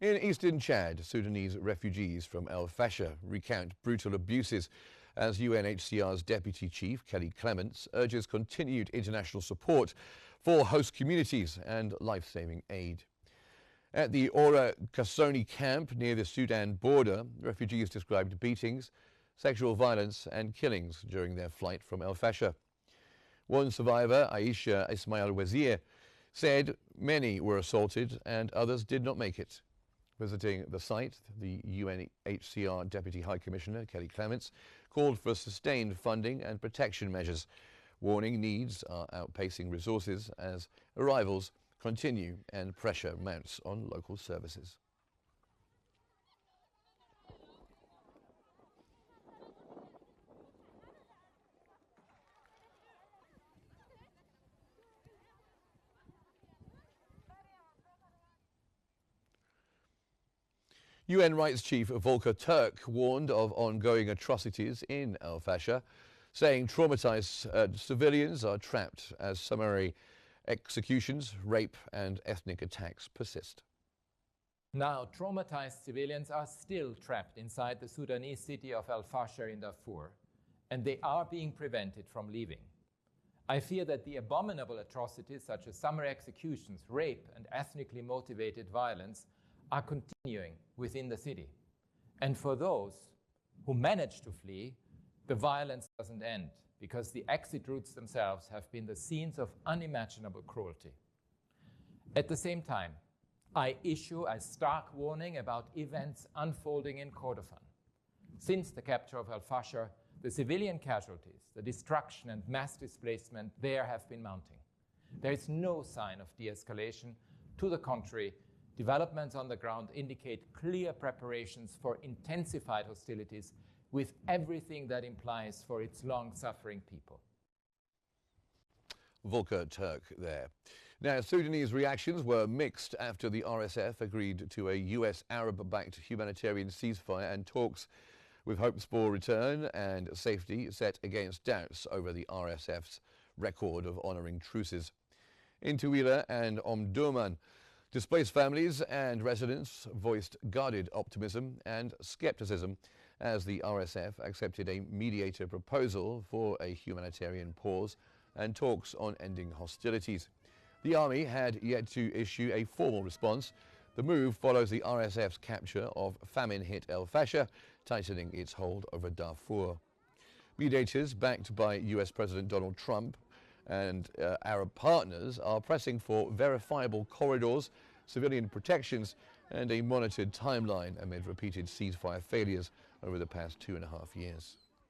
In eastern Chad, Sudanese refugees from El-Fasher recount brutal abuses as UNHCR's Deputy Chief, Kelly Clements, urges continued international support for host communities and life-saving aid. At the Ora Kasoni camp near the Sudan border, refugees described beatings, sexual violence and killings during their flight from El-Fasher. One survivor, Aisha Ismail Wazir, said many were assaulted and others did not make it. Visiting the site, the UNHCR Deputy High Commissioner, Kelly Clements, called for sustained funding and protection measures, warning needs are outpacing resources as arrivals continue and pressure mounts on local services. UN Rights Chief Volker Turk warned of ongoing atrocities in El-Fasher, saying traumatized civilians are trapped as summary executions, rape and ethnic attacks persist. Now, traumatized civilians are still trapped inside the Sudanese city of El-Fasher in Darfur, and they are being prevented from leaving. I fear that the abominable atrocities such as summary executions, rape and ethnically motivated violence are continuing within the city. And for those who manage to flee, the violence doesn't end because the exit routes themselves have been the scenes of unimaginable cruelty. At the same time, I issue a stark warning about events unfolding in Kordofan. Since the capture of El-Fasher, the civilian casualties, the destruction and mass displacement there have been mounting. There is no sign of de-escalation. To the contrary, developments on the ground indicate clear preparations for intensified hostilities with everything that implies for its long-suffering people. Volker Turk there. Now, Sudanese reactions were mixed after the RSF agreed to a US Arab-backed humanitarian ceasefire and talks with hopes for return and safety set against doubts over the RSF's record of honouring truces. In Tuila and Omdurman, displaced families and residents voiced guarded optimism and scepticism as the RSF accepted a mediator proposal for a humanitarian pause and talks on ending hostilities. The army had yet to issue a formal response. The move follows the RSF's capture of famine-hit El-Fasher, tightening its hold over Darfur. Mediators, backed by US President Donald Trump and Arab partners, are pressing for verifiable corridors, civilian protections and a monitored timeline amid repeated ceasefire failures over the past 2.5 years.